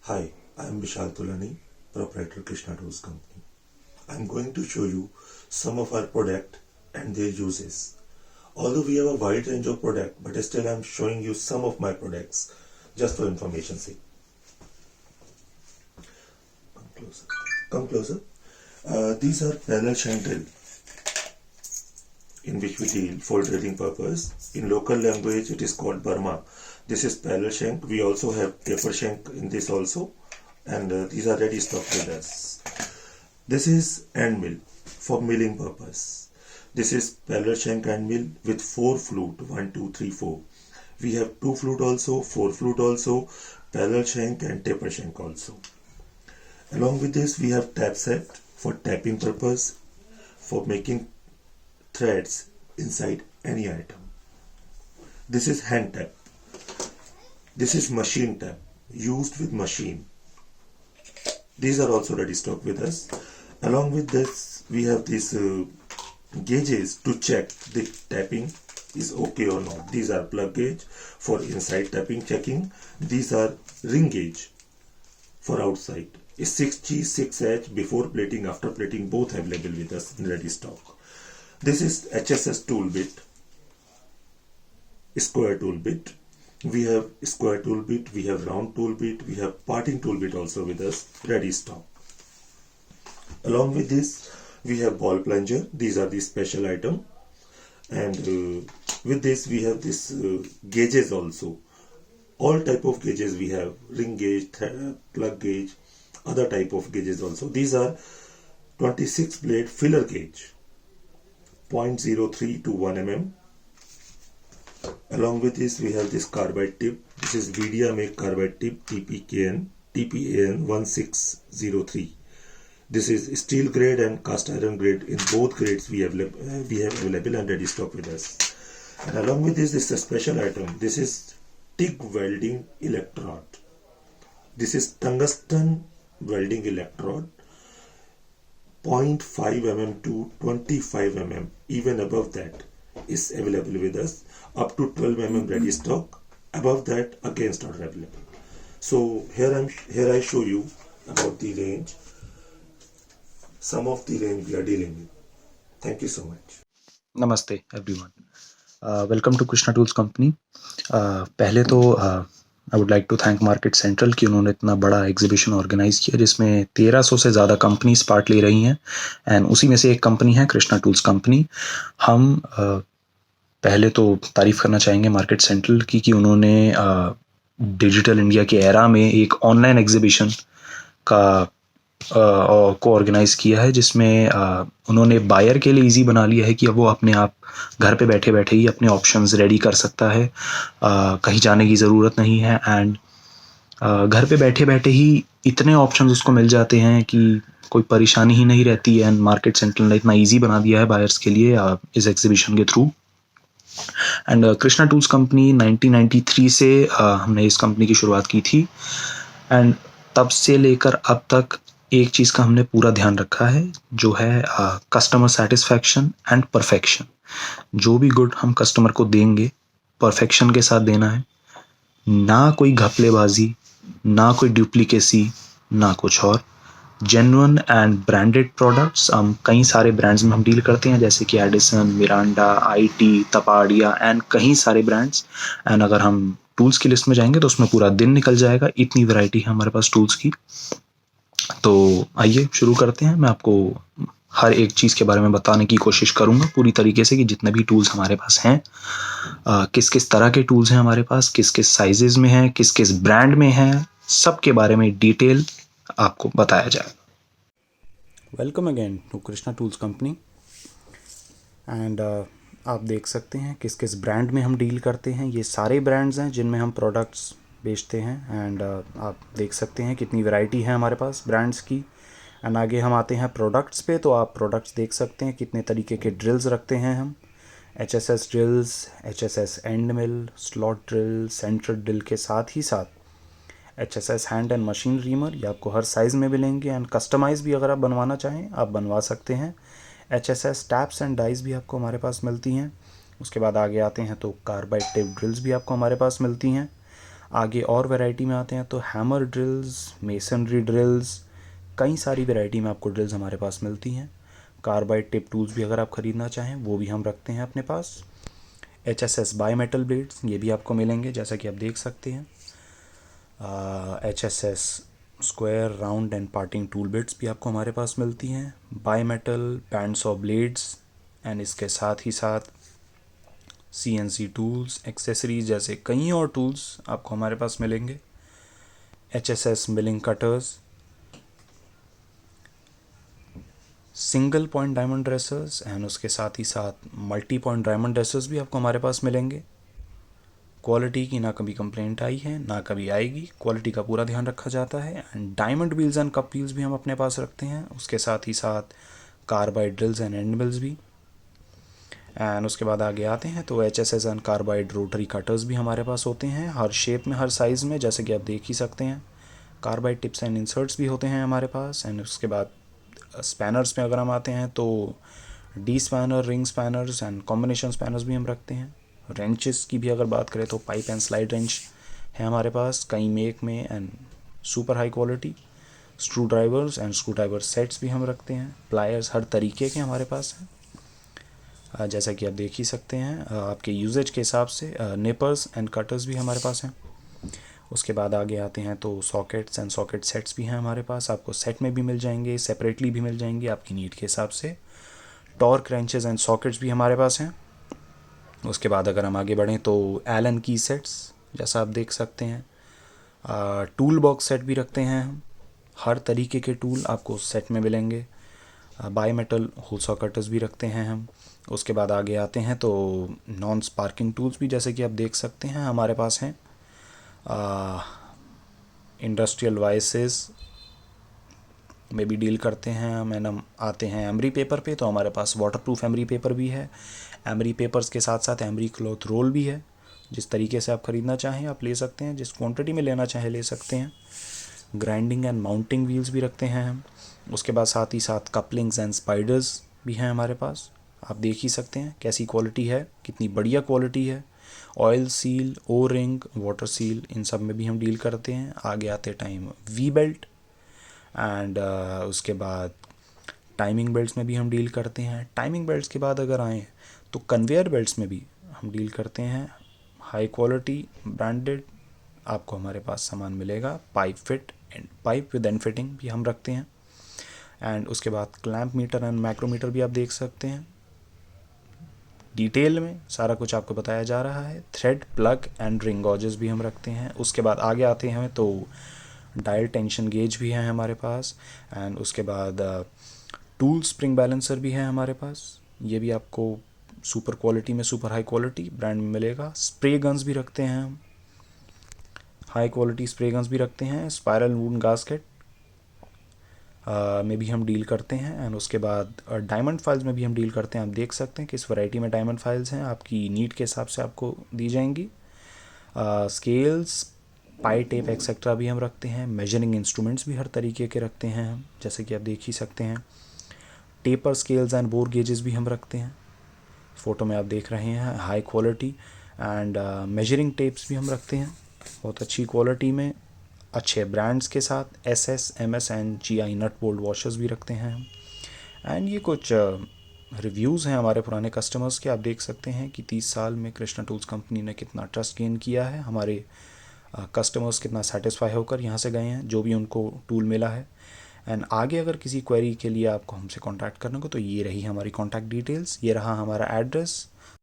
Hi, I am Vishal Tulani, proprietor Krishna Tools Company. I am going to show you some of our product and their uses. Although we have a wide range of product, but still I am showing you some of my products just for information sake. Come closer. Come closer. These are parallel shank drill in which we deal for drilling purpose. In local language, it is called Burma. This is parallel shank. We also have taper shank in this also, and these are ready stock with us. This is end mill for milling purpose. This is parallel shank end mill with 4 flute, 1, 2, 3, 4. We have 2 flute also, 4 flute also, parallel shank and taper shank also. Along with this, we have tap set for tapping purpose, for making threads inside any item. This is hand tap. This is machine tap, used with machine. These are also ready stock with us. Along with this, we have these gauges to check the tapping is okay or not. These are plug gauge for inside tapping checking. These are ring gauge for outside. Is 6G, 6H before plating, after plating, both available with us in ready stock. This is HSS tool bit, square tool bit. We have square tool bit, we have round tool bit, we have parting tool bit also with us, ready stock. Along with this, we have ball plunger. These are the special item. And with this, we have this gauges also. All type of gauges we have, ring gauge, plug gauge, other type of gauges also. These are 26 blade filler gauge, 0.03 to 1 mm. Along with this, we have this carbide tip. This is Vidia make carbide tip TPAN 1603. This is steel grade and cast iron grade. In both grades we have available and ready stock with us. And along with this is a special item. This is TIG welding electrode. This is tungsten welding electrode, 0.5 mm to 25 mm. Even above that is available with us. Up to 12 mm ready stock. Above that again not available. So here I show you about the range. Some of the range we are dealing with. Thank you so much. नमस्ते everyone, welcome to Krishna tools company. पहले तो I would like to thank market central कि उन्होंने इतना बड़ा exhibition organise किया जिसमें 1300 से ज़्यादा कंपनीज पार्ट ले रही हैं एंड उसी में से एक कंपनी है कृष्णा टूल्स कंपनी। हम पहले तो तारीफ़ करना चाहेंगे मार्केट सेंट्रल की कि उन्होंने डिजिटल इंडिया के एरा में एक ऑनलाइन एग्जीबिशन को ऑर्गेनाइज़ किया है जिसमें उन्होंने बायर के लिए इजी बना लिया है कि अब वो अपने आप घर पे बैठे बैठे ही अपने ऑप्शंस रेडी कर सकता है, कहीं जाने की ज़रूरत नहीं है एंड घर पे बैठे बैठे ही इतने ऑप्शंस उसको मिल जाते हैं कि कोई परेशानी ही नहीं रहती है। एंड मार्केट सेंट्रल ने इतना ईजी बना दिया है बायर्स के लिए इस एग्जीबिशन के through. And Krishna tools company 1993 से हमने इस कंपनी की शुरुआत की थी एंड तब से लेकर अब तक एक चीज़ का हमने पूरा ध्यान रखा है जो है कस्टमर सेटिस्फैक्शन एंड परफेक्शन। जो भी गुड हम कस्टमर को देंगे परफेक्शन के साथ देना है, ना कोई घपलेबाजी, ना कोई डुप्लीकेसी, ना कुछ और। जेन्युइन एंड ब्रांडेड प्रोडक्ट्स हम कई सारे ब्रांड्स में हम डील करते हैं जैसे कि Edison, Miranda, IT, Tapadia and कई सारे ब्रांड्स। एंड अगर हम टूल्स की लिस्ट में जाएंगे तो उसमें पूरा दिन निकल जाएगा, इतनी वैरायटी है हमारे पास टूल्स की। तो आइए शुरू करते हैं। मैं आपको हर एक चीज़ के बारे में बताने की कोशिश करूंगा पूरी तरीके से कि जितने भी टूल्स हमारे पास हैं, किस किस तरह के टूल्स हैं हमारे पास, किस किस साइजेस में हैं, किस किस ब्रांड में हैं, सब के बारे में डिटेल आपको बताया जाएगा। Welcome again to Krishna tools company and आप देख सकते हैं किस किस ब्रांड में हम डील करते हैं। ये सारे ब्रांड्स हैं जिनमें हम प्रोडक्ट्स बेचते हैं एंड आप देख सकते हैं कितनी वैरायटी है हमारे पास ब्रांड्स की। एंड आगे हम आते हैं प्रोडक्ट्स पे, तो आप प्रोडक्ट्स देख सकते हैं कितने तरीके के ड्रिल्स रखते हैं हम। HSS drills, HSS and mill, slot drill, centre drill के साथ ही साथ HSS hand and machine reamer, ये आपको हर साइज़ में मिलेंगे एंड कस्टमाइज़ भी अगर आप बनवाना चाहें आप बनवा सकते हैं। HSS टैप्स एंड डाइस भी आपको हमारे पास मिलती हैं। उसके बाद आगे आते हैं तो कार्बाइड टिप ड्रिल्स भी आपको हमारे पास मिलती हैं। आगे और वैरायटी में आते हैं तो हैमर ड्रिल्स, मेसनरी ड्रिल्स, कई सारी वैरायटी में आपको ड्रिल्स हमारे पास मिलती हैं। कार्बाइड टिप टूल्स भी अगर आप ख़रीदना चाहें वो भी हम रखते हैं अपने पास। HSS बाई मेटल ब्लेड्स ये भी आपको मिलेंगे, जैसा कि आप देख सकते हैं। HSS square, round and parting tool bits भी आपको हमारे पास मिलती हैं। Bi metal bands of blades and इसके साथ ही साथ CNC टूल्स, एक्सेसरीज जैसे कई और टूल्स आपको हमारे पास मिलेंगे। HSS milling cutters, single point diamond dressers and उसके साथ ही साथ मल्टी पॉइंट डायमंड ड्रेसर्स भी आपको हमारे पास मिलेंगे। क्वालिटी की ना कभी कंप्लेंट आई है ना कभी आएगी, क्वालिटी का पूरा ध्यान रखा जाता है। And diamond wheels and cup wheels भी हम अपने पास रखते हैं, उसके साथ ही साथ carbide drills and and mills भी। एंड उसके बाद आगे आते हैं तो HSS and carbide rotary cutters भी हमारे पास होते हैं, हर शेप में, हर साइज़ में, जैसे कि आप देख ही सकते हैं। कार्बाइड टिप्स एंड इंसर्ट्स भी होते हैं हमारे पास। एंड उसके बाद स्पैनर्स में अगर हम आते हैं तो D spanner, ring spanners and combination spanners भी हम रखते हैं। रेंचेस की भी अगर बात करें तो पाइप एंड स्लाइड रेंच है हमारे पास कई मेक में and super high quality. Screw drivers and screw driver sets भी हम रखते हैं। प्लायर्स हर तरीके के हमारे पास हैं, जैसा कि आप देख ही सकते हैं। आपके यूजेज के हिसाब से निपर्स एंड कटर्स भी हमारे पास हैं। उसके बाद आगे आते हैं तो सॉकेट्स एंड सॉकेट सेट्स भी हैं हमारे पास, आपको सेट में भी मिल जाएंगे, सेपरेटली भी मिल जाएंगे आपकी नीड के हिसाब से। टॉर्क रेंचेस एंड सॉकेट्स भी हमारे पास हैं। उसके बाद अगर हम आगे बढ़ें तो एलन की सेट्स जैसा आप देख सकते हैं। टूल बॉक्स सेट भी रखते हैं हम, हर तरीके के टूल आपको सेट में मिलेंगे। Bi metal hole saw cutters भी रखते हैं हम। उसके बाद आगे आते हैं तो नॉन स्पार्किंग टूल्स भी जैसे कि आप देख सकते हैं हमारे पास हैं। इंडस्ट्रियल वाइसेस में भी डील करते हैं हम। एंड हम आते हैं एमरी पेपर पे तो हमारे पास वाटरप्रूफ एमरी पेपर भी है। एमरी पेपर्स के साथ साथ एमरी क्लॉथ रोल भी है, जिस तरीके से आप ख़रीदना चाहें आप ले सकते हैं, जिस क्वांटिटी में लेना चाहें ले सकते हैं। ग्राइंडिंग एंड माउंटिंग व्हील्स भी रखते हैं हम। उसके बाद साथ ही साथ कपलिंग्स एंड स्पाइडर्स भी हैं हमारे पास, आप देख ही सकते हैं कैसी क्वालिटी है, कितनी बढ़िया क्वालिटी है। ऑयल सील, ओ रिंग, वाटर सील, इन सब में भी हम डील करते हैं। आगे आते टाइम वी बेल्ट एंड उसके बाद टाइमिंग बेल्ट्स में भी हम डील करते हैं। टाइमिंग बेल्ट्स के बाद अगर आएँ तो कन्वेयर बेल्ट्स में भी हम डील करते हैं। हाई क्वालिटी ब्रांडेड आपको हमारे पास सामान मिलेगा। Pipe fit and pipe with and fitting भी हम रखते हैं। एंड उसके बाद क्लैंप मीटर एंड मैक्रोमीटर भी आप देख सकते हैं, डिटेल में सारा कुछ आपको बताया जा रहा है। थ्रेड, प्लग एंड रिंग गॉजेस भी हम रखते हैं। उसके बाद आगे आते हैं तो डायल टेंशन गेज भी है हमारे पास। एंड उसके बाद टूल स्प्रिंग बैलेंसर भी है हमारे पास, ये भी आपको सुपर क्वालिटी में, सुपर हाई क्वालिटी ब्रांड में मिलेगा। स्प्रे गन्स भी रखते हैं हम, हाई क्वालिटी स्प्रे गन्स भी रखते हैं। स्पायरल वुड गास्केट में भी हम डील करते हैं। एंड उसके बाद डायमंड फाइल्स में भी हम डील करते हैं। आप देख सकते हैं कि इस वैरायटी में डायमंड फाइल्स हैं, आपकी नीड के हिसाब से आपको दी जाएंगी। स्केल्स, पाई टेप एक्सेट्रा भी हम रखते हैं। मेजरिंग इंस्ट्रूमेंट्स भी हर तरीके के रखते हैं हम, जैसे कि आप देख ही सकते हैं। Taper scales and bore gauges भी हम रखते हैं, फ़ोटो में आप देख रहे हैं, high quality. And measuring tapes भी हम रखते हैं बहुत अच्छी क्वालिटी में, अच्छे ब्रांड्स के साथ। SS, MS and GI nut bolt washers भी रखते हैं हम। एंड ये कुछ रिव्यूज़ हैं हमारे पुराने कस्टमर्स के, आप देख सकते हैं कि 30 साल में कृष्णा टूल्स कंपनी ने कितना ट्रस्ट गेन किया है। हमारे कस्टमर्स कितना सेटिस्फाई होकर यहाँ से गए हैं, जो भी उनको टूल मिला है। एंड आगे अगर किसी क्वेरी के लिए आपको हमसे कांटेक्ट करना हो तो ये रही हमारी कांटेक्ट डिटेल्स, ये रहा हमारा एड्रेस।